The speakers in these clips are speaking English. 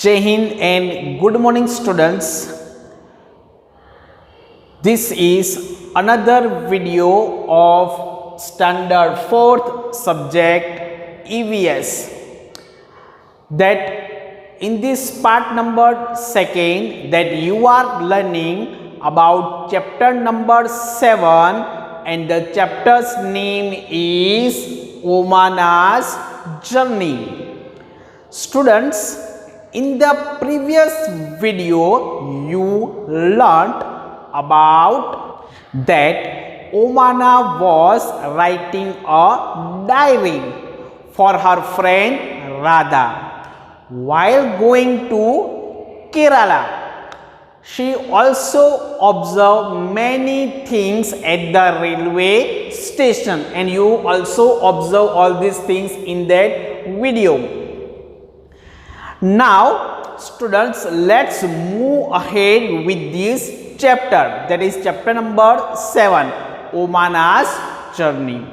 Jai Hind and good morning students. This is another video of standard 4th subject EVS, that in this part number 2nd that you are learning about chapter number 7 and the chapter's name is Omana's Journey. Students, in the previous video you learnt about that Omana was writing a diary for her friend Radha while going to Kerala. She also observed many things at the railway station, and you also observe all these things in that video. Now students, let's move ahead with this chapter, that is chapter number 7, Omana's Journey.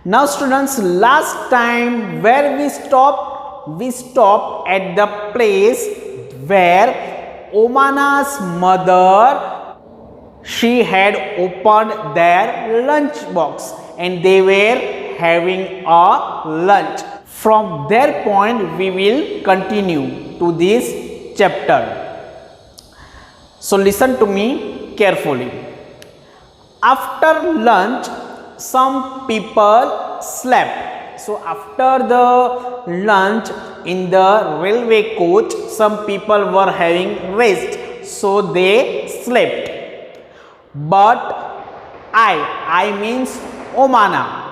Now students, last time where we stopped at the place where Omana's mother, she had opened their lunch box and they were having a lunch. From their point we will continue to this chapter. So listen to me carefully. After lunch some people slept. So after the lunch in the railway coach, some people were having rest, so they slept. But I means Omana.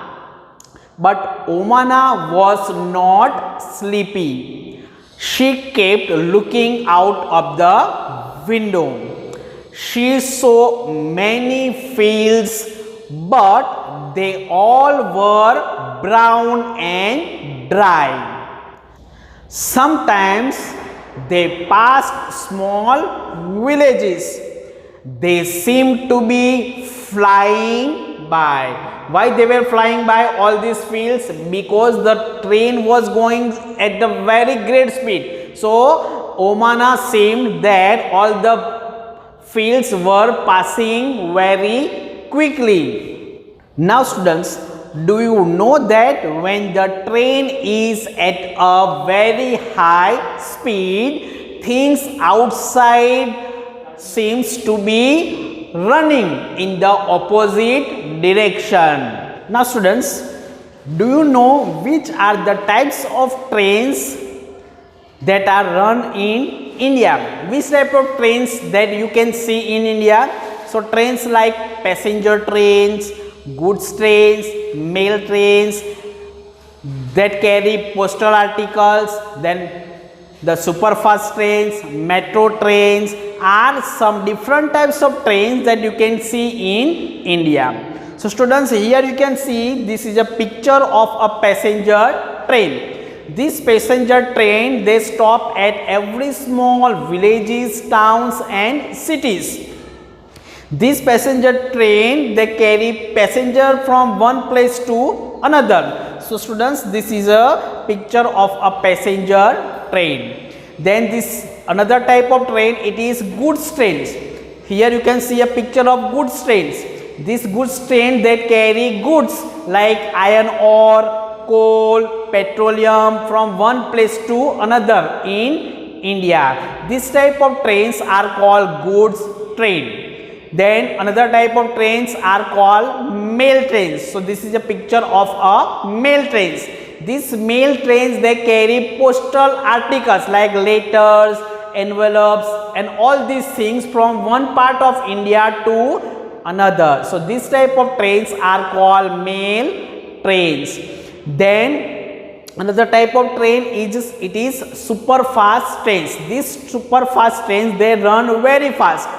But Omana was not sleepy. She kept looking out of the window. She saw many fields, but they all were brown and dry. Sometimes they passed small villages. They seemed to be flying by. Why they were flying by all these fields? Because the train was going at the very great speed. So Omana seemed that all the fields were passing very quickly. Now students, do you know that when the train is at a very high speed, things outside seems to be running in the opposite direction? Now students, do you know which are the types of trains that are run in India? Which type of trains that you can see in India? So trains like passenger trains, goods trains, mail trains that carry postal articles, then the superfast trains, metro trains are some different types of trains that you can see in India. So students, here you can see this is a picture of a passenger train. This passenger train, they stop at every small villages, towns and cities. This passenger train, they carry passenger from one place to another. So students, this is a picture of a passenger train. Then this another type of train, it is goods trains. Here you can see a picture of goods trains. This goods train, they carry goods like iron ore, coal, petroleum from one place to another in India. This type of trains are called goods train. Then another type of trains are called mail trains. So this is a picture of a mail trains. These mail trains, they carry postal articles like letters, envelopes and all these things from one part of India to another. So this type of trains are called mail trains. Then another type of train is super fast trains. These super fast trains, they run very fast.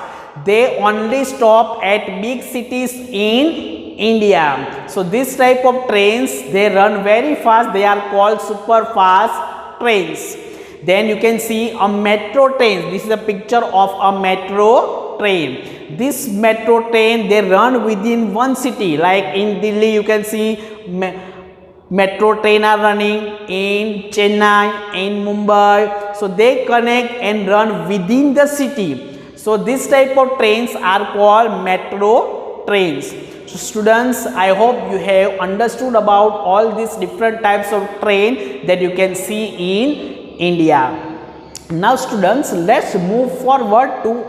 They only stop at big cities in India. So this type of trains, they run very fast. They are called super fast trains. Then you can see a metro train. This is a picture of a metro train. This metro train, they run within one city. Like in Delhi, you can see metro train are running in Chennai, in Mumbai, so they connect and run within the city. So this type of trains are called metro trains. So students, I hope you have understood about all these different types of train that you can see in India. Now students, let's move forward to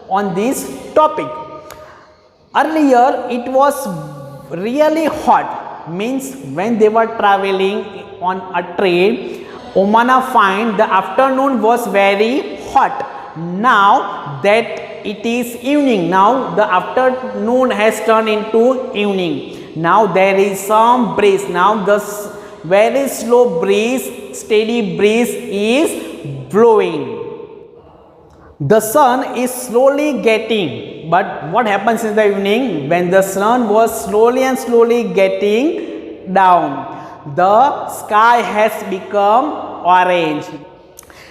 on this topic. Earlier it was really hot, means when they were traveling on a train, Omana find the afternoon was very hot. Now that it is evening, now the afternoon has turned into evening. Now there is some breeze. Now the very slow breeze, steady breeze is blowing. The sun is slowly getting, but what happens in the evening? When the sun was slowly and slowly getting down, the sky has become orange.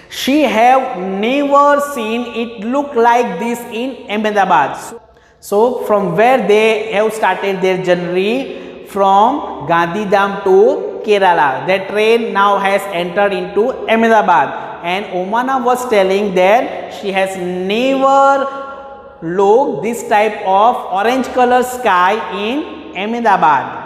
She have never seen it look like this in Ahmedabad. So from where they have started their journey from Gandhidham to Kerala, the train now has entered into Ahmedabad. And Omana was telling that she has never looked this type of orange color sky in Ahmedabad.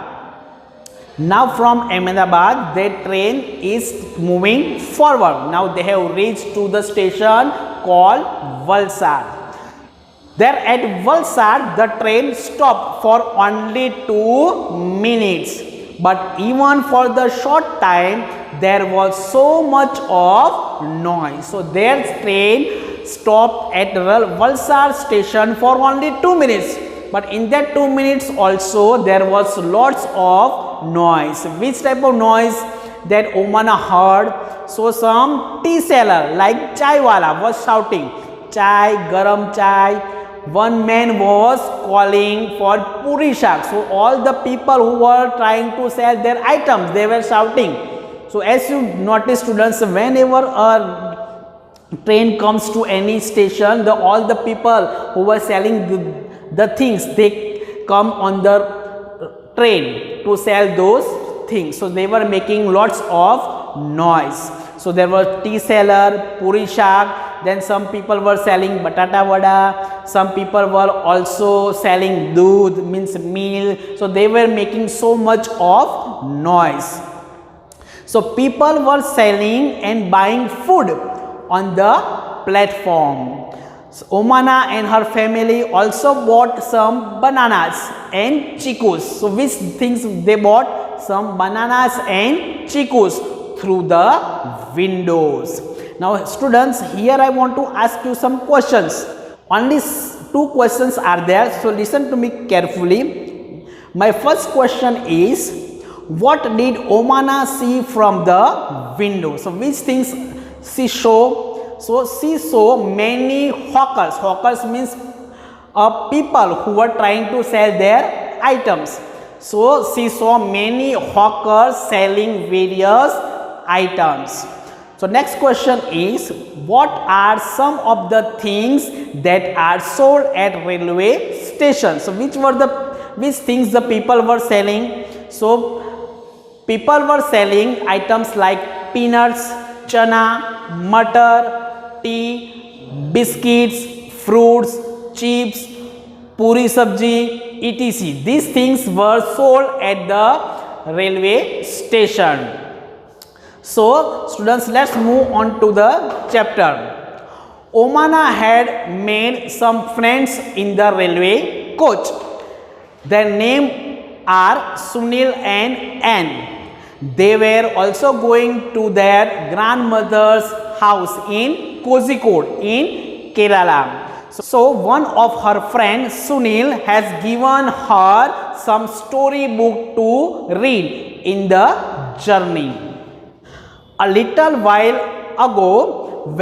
Now from Ahmedabad, the train is moving forward. Now they have reached to the station called Valsad. There at Valsad, the train stopped for only 2 minutes. But even for the short time, there was so much of noise. So their train stopped at Valsad station for only 2 minutes. But in that 2 minutes also, there was lots of noise. Which type of noise that Omana heard? So some tea seller like chai wala was shouting, chai, garam chai. One man was calling for puri shak. So all the people who were trying to sell their items, they were shouting. So as you notice students, whenever a train comes to any station, all the people who were selling the things, they come on the train to sell those things. So they were making lots of noise. So there was tea seller, puri shak, then some people were selling batata vada, some people were also selling doodh, means meal. So they were making so much of noise. So people were selling and buying food on the platform. So Omana and her family also bought some bananas and chikus. So which things they bought? Some bananas and chikus through the windows. Now students, here I want to ask you some questions. Only 2 questions are there, so listen to me carefully. My first question is, what did Omana see from the window? So which things she saw? So she saw many hawkers. Hawkers means people who were trying to sell their items. So she saw many hawkers selling various items. So next question is, what are some of the things that are sold at railway stations? So which things the people were selling? So people were selling items like peanuts, chana, butter, tea, biscuits, fruits, chips, puri sabji, etc. These things were sold at the railway station. So students, let's move on to the chapter. Omana had made some friends in the railway coach. Their names are Sunil and Anne. They were also going to their grandmother's house in Kozhikode in Kerala. So one of her friends, Sunil, has given her some storybook to read in the journey. A little while ago,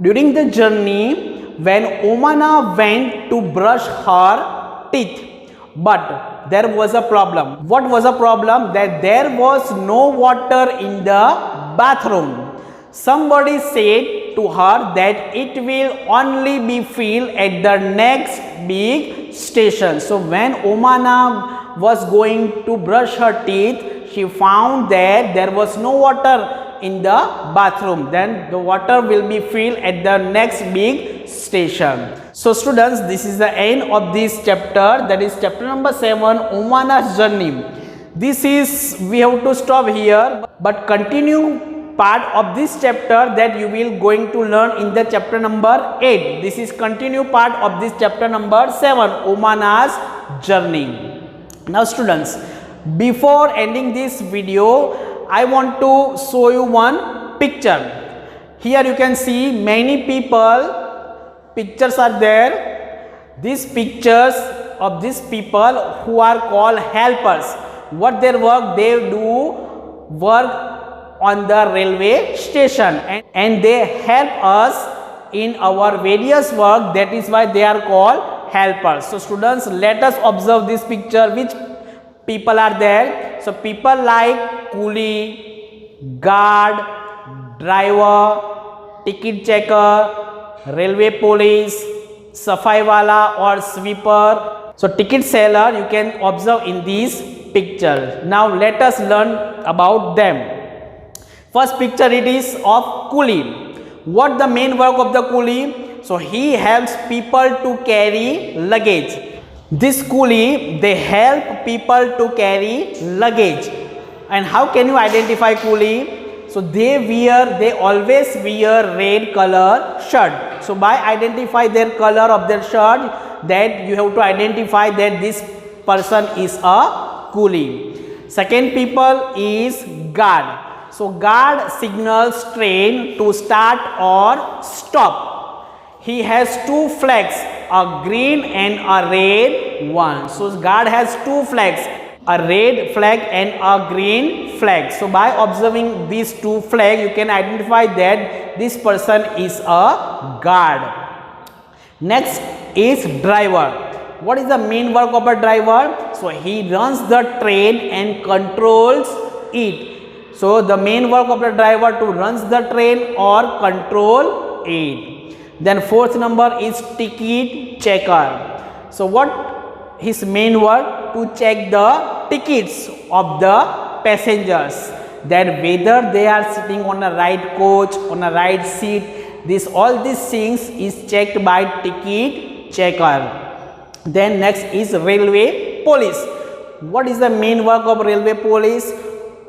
during the journey, when Omana went to brush her teeth, but there was a problem. What was a problem? That there was no water in the bathroom. Somebody said to her that it will only be filled at the next big station. So when Omana was going to brush her teeth, she found that there was no water in the bathroom. Then the water will be filled at the next big station. So students, this is the end of this chapter, that is chapter number 7, Umana's journey. This is, we have to stop here, but continue part of this chapter that you will going to learn in the chapter number 8. This is continue part of this chapter number 7, Umana's journey. Now students, before ending this video, I want to show you one picture. Here you can see many people, pictures are there. These pictures of these people who are called helpers. What their work? They do work on the railway station, and they help us in our various work. That is why they are called helpers. So students, let us observe this picture. Which people are there? So people like coolie, guard, driver, ticket checker, railway police, safai wala or sweeper. So ticket seller you can observe in these pictures. Now let us learn about them. First picture, it is of coolie. What the main work of the coolie? So he helps people to carry luggage. This coolie, they help people to carry luggage. And how can you identify coolie? So they always wear red color shirt. So by identify their color of their shirt, that you have to identify that this person is a coolie. Second people is guard. So guard signals train to start or stop. He has two flags, a green and a red one. So guard has two flags, a red flag and a green flag. So by observing these two flags, you can identify that this person is a guard. Next is driver. What is the main work of a driver? So he runs the train and controls it. So the main work of the driver to runs the train or control it. Then fourth number is ticket checker. So what his main work? To check the tickets of the passengers, that whether they are sitting on a right coach, on a right seat. All these things is checked by ticket checker. Then next is railway police. What is the main work of railway police?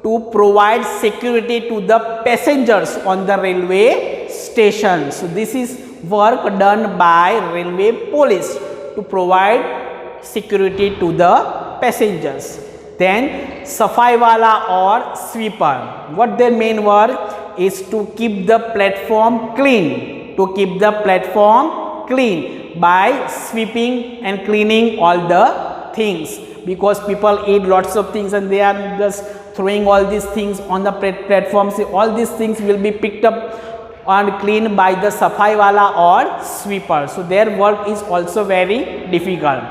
To provide security to the passengers on the railway station. So this is work done by railway police to provide security to the passengers. Then safai wala or sweeper. What their main work is? To keep the platform clean. To keep the platform clean by sweeping and cleaning all the things, because people eat lots of things and they are just throwing all these things on the platform. See, all these things will be picked up and cleaned by the safai wala or sweeper. So their work is also very difficult.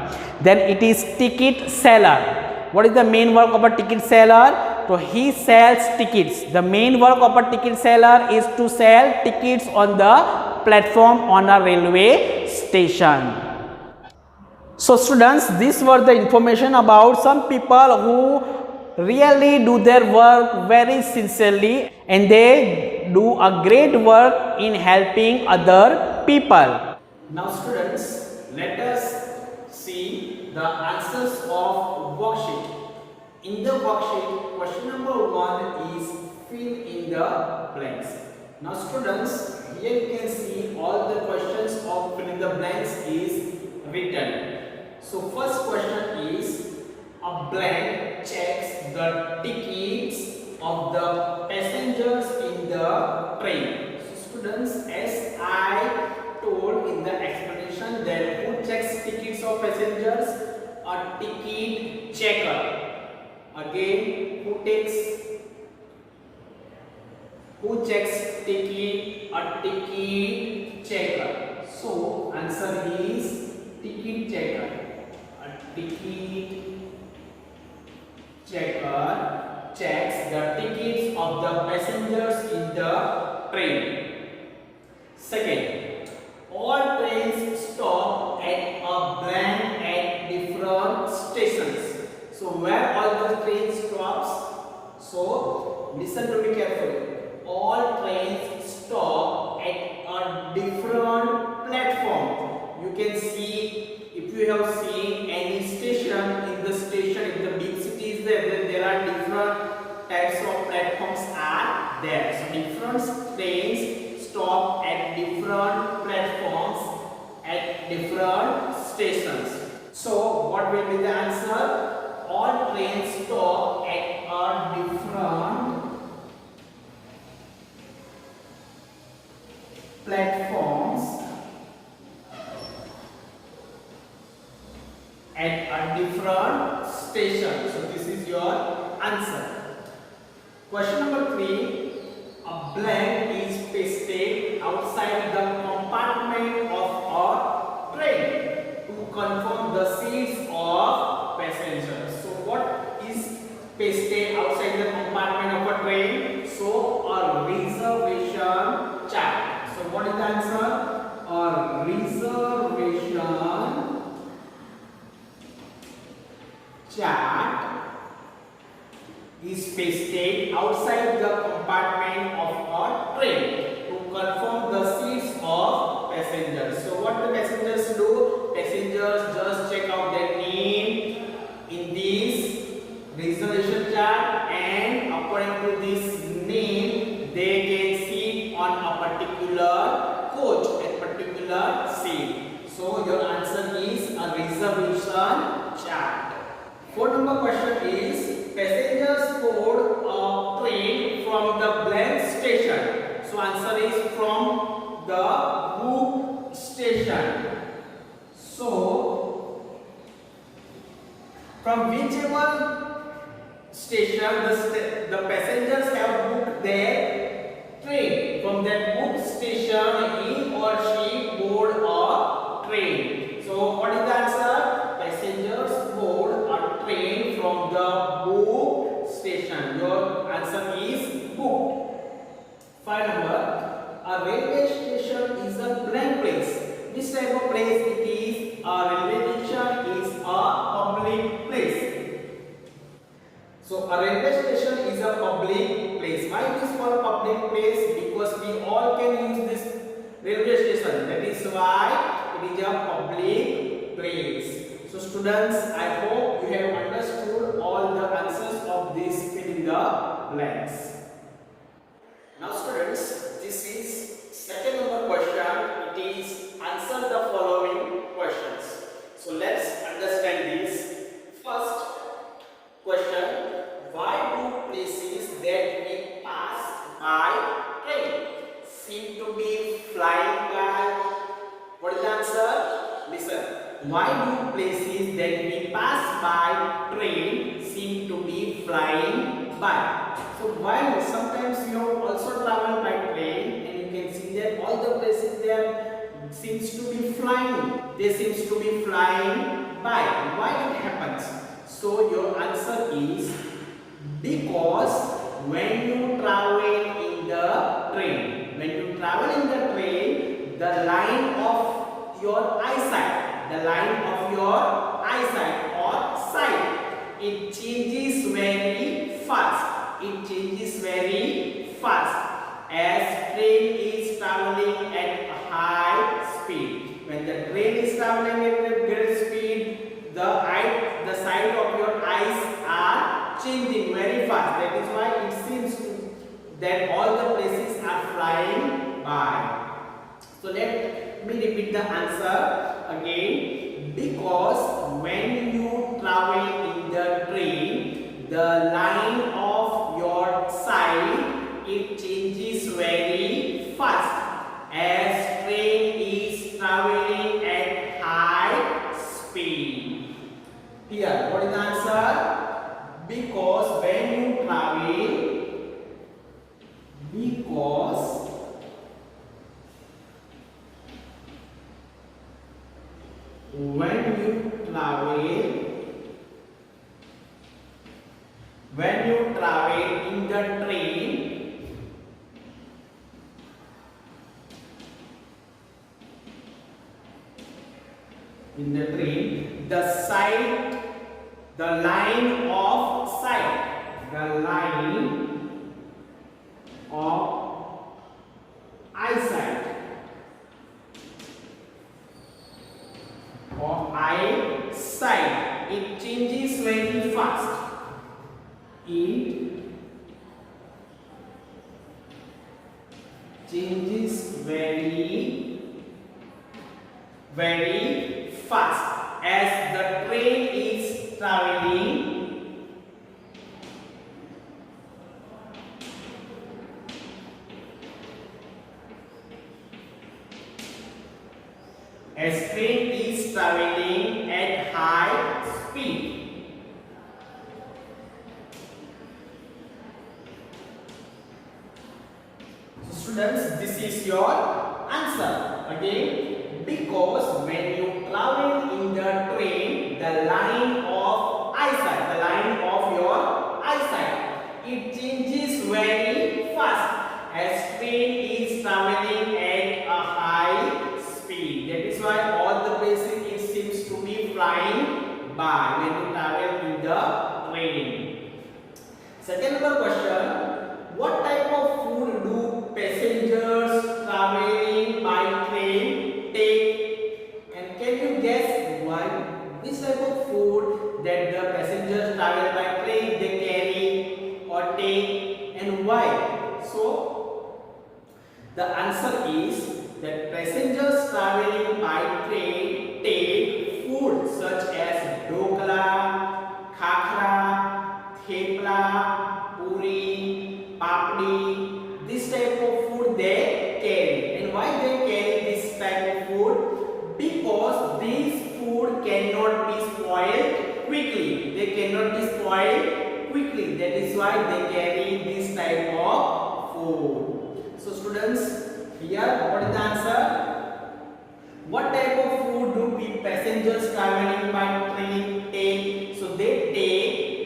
Then it is ticket seller. What is the main work of a ticket seller? So he sells tickets. The main work of a ticket seller is to sell tickets on the platform on a railway station. So students, these were the information about some people who really do their work very sincerely, and they do a great work in helping other people. Now students, let us see the answers of worksheet. In the worksheet, question number 1 is fill in the blanks. Now students, here you can see all the questions of fill in the blanks is written. So first question is, a blank checks the tickets of the passengers in the train. So students, as I told in the explanation, that who checks tickets of passengers? A ticket checker. Again, who checks ticket? A ticket checker. So answer is ticket checker. A ticket checker checks the tickets of the passengers in the train. Second, all trains stop at a blank at different stations. So where all the train stops? So listen to me carefully. all trains stop at a different platform. You can see, if you have seen any station, in the station, in the big cities, there are different types of platforms are there. So different trains stop at different platforms at different stations. So what will be the answer? All trains stop at a different platforms at a different station. So this is your answer. Question number 3. A blank is pasted outside the compartment of a train to confirm the seats of passengers. So what is pasted outside the compartment of a train? So a reservation chart. So what is the answer? A reservation chart is pasted outside the compartment of a train to confirm the seats of passengers. So what the passengers do? Passengers just check out their name in this reservation chart, and according to this name they can sit on a particular coach, a particular seat. So your answer is a reservation chart. Fourth number question is, passengers board a train from the blank station. So answer is from the book station. So from whichever station the passengers have booked their train, from that book station he or she board a train. So what is the answer? Passengers board a train from the book station. Your answer is book. 5 number. A railway station is a blank place. This type of place it is. A railway station is a public place. So a railway station is a public place. Why it is called public place? Because we all can use this railway station. That is why it is a public place. So students, I hope you have understood all the answers of this fill in the blanks. Now students, this is second number question. It is answer the following questions. So let's understand this. First question, why do places that we pass by train seem to be flying by? What is the answer? Listen. Why do places that we pass by train seem to be flying by? So while sometimes you also travel by train and you can see that all the places there seems to be flying. They seems to be flying by. Why it happens? So your answer is because when you travel in the train, the line of your eyesight or sight, it changes very fast. As train is traveling at a high speed. When the train is traveling at a great speed, the sight of your eyes are changing very fast. That is why it seems that all the places are flying by. So let me repeat the answer again. Because when you travel in the train, the line of your sight it changes very fast as train is traveling at high speed. Here, what is the answer? Because when you travel in the train, the line of it changes very fast as the train is traveling at high speed. So students, this is your answer. Again, because when you travel in the train, the line of your eyesight, it changes very fast as train is traveling at a high speed. That is why all the places it seems to be flying by when you travel in the train. Second number question: what type of food do passengers traveling by train take? And can you guess why? Which type of food that the passengers travel by train they carry or take, and why? So the answer is that passengers traveling by train take food such as dokla, khakra, thepla, puri, papdi. This type of food they carry. And why they carry this type of food? Because this food cannot be spoiled quickly. They cannot be spoiled quickly. That is why they carry this type of food. So students, here, what is the answer? What type of food do passengers traveling by train take? So they take.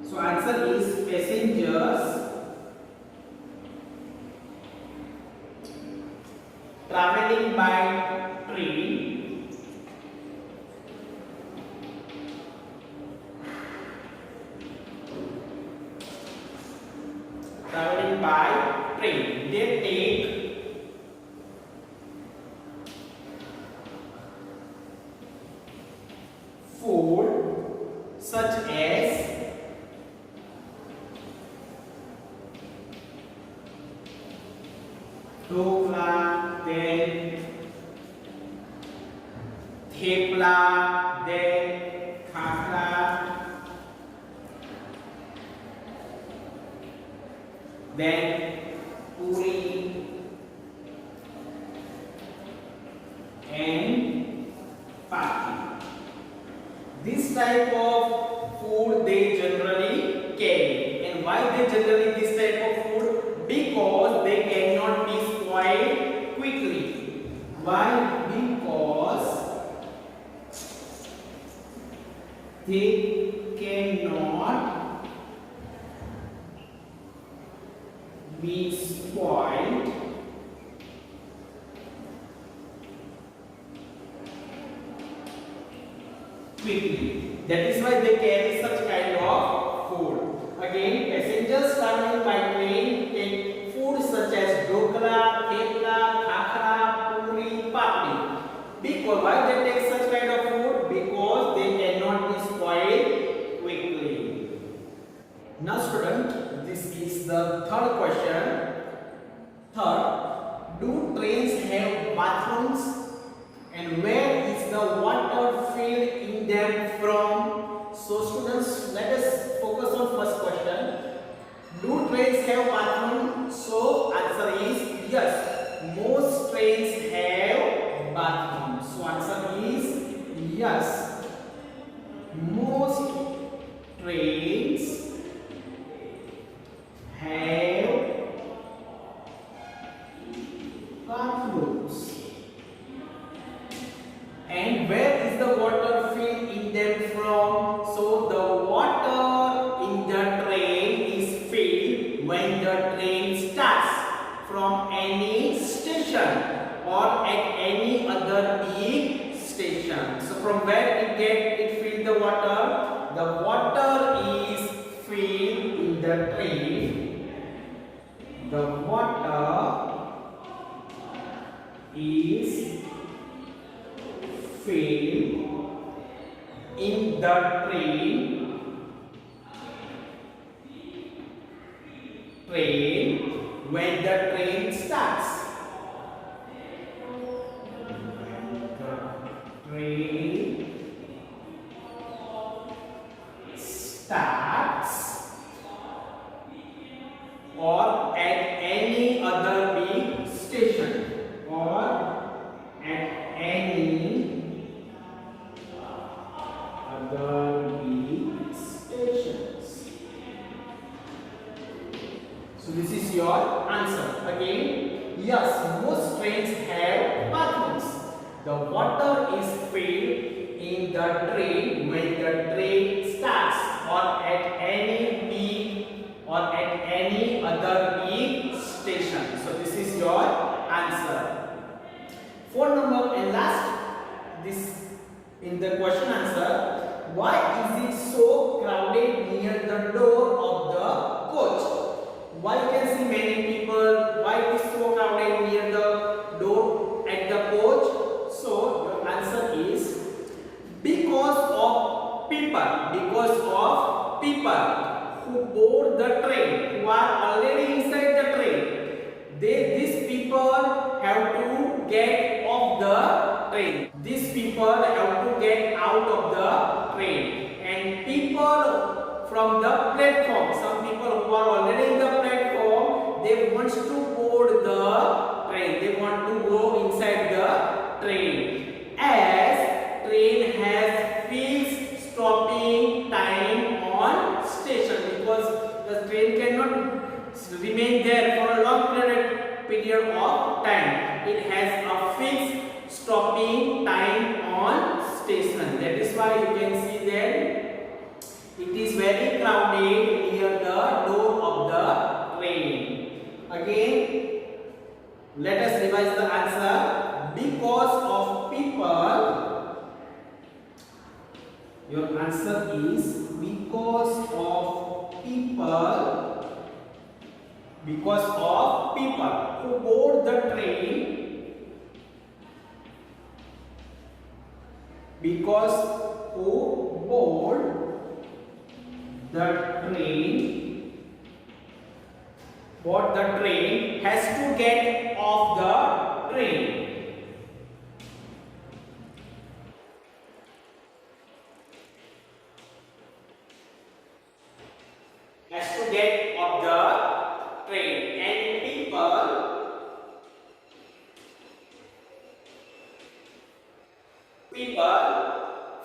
So answer is passengers traveling by train they take food such as dokla, then thepla, then khakra, then puri and papdi. This type of food they generally carry. And why they generally this type of food? Because they cannot be spoiled quickly. Why? Because they cannot be spoiled quickly. That is why they carry such kind of food. Again, passengers traveling by train take food such as dokla, thepla, khakra, puri, papdi. Because why they take such kind of food? Because they cannot be spoiled quickly. Now student, this is the third question. Third, do trains have bathrooms? And where is the water filled in them from? So students, let us focus on first question. Do trains have bathroom? So answer is yes. Most trains have bathroom. So answer is yes. Most trains have bathrooms. And where is the water filled in them from? So the water in the train is filled when the train starts from any station or at any other big station. So from where it filled the water? The water is filled in the train. The water is filled in the train train when the train starts. Train starts or at any other big station or at any other big stations. So this is your answer. Again, yes, most trains have bathrooms. The water is filled in the train when the train starts or at any other big station. So this is your answer. Phone number and last this in the question answer. Why is it so crowded near the door of the coach? Why you can see many people? Why it is so crowded near the door at the coach? So your answer is because of people who board the train, who are already inside the train. These people have to get off the train. These people have to get out of the train. And people from the platform, some people who are already in the platform, they want to board the train. They want to go inside the train. As train has fixed stopping time on station, because the train cannot remain there for a long period of time. It has a fixed stopping time on station. That is why you can see that it is very crowded near the door of the train. Again, let us revise the answer. Because of people, your answer is because of people who board the train, because who board the train has to get off the train. Has to get off the train, and people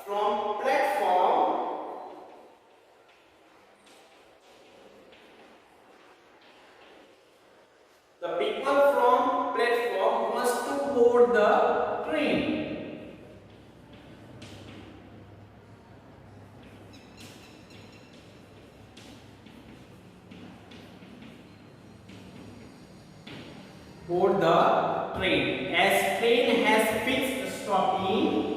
from platform must to board the train. Board the train. As train has fixed stopping,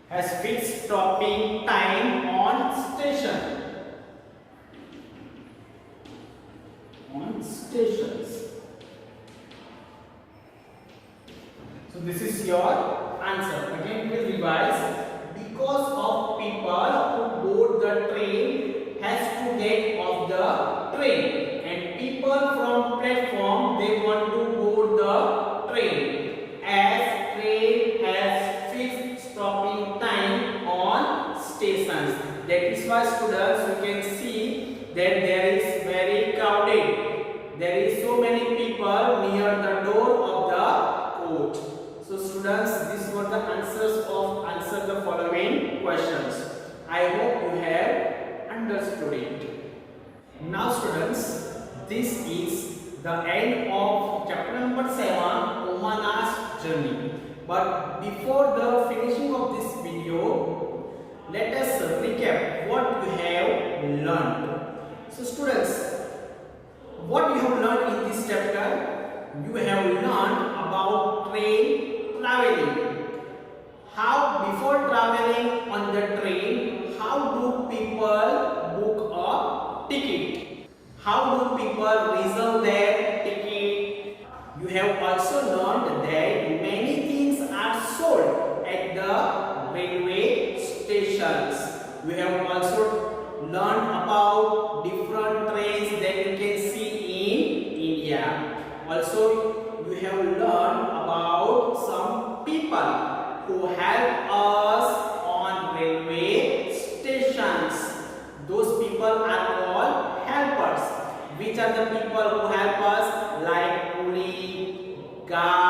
has fixed stopping time on stations. So this is your answer. Again, we will revise. Because of people who board the train has to get off the train, and people from platform, they want to board the train. As train has fixed stopping time on stations. That is why, students, you can see that there is very crowded. There is so many people near the door of the coach. So students, these were the answers of answer the following questions. I hope you have understood it. Now students, this is the end of chapter number 7, Omana's journey. But before the finishing of this video, let us recap what you have learned. So students, what you have learned in this chapter, you have learned about train traveling. How before traveling on the train, how do people book a ticket? How do people reserve their ticket? You have also learned that many things are sold at the railway stations. We have also learned about different trains that you can see in India. Also, you have learned about some people who help us on railway stations. Those people are called helpers. Which are the people who help us? Like coolie, guard,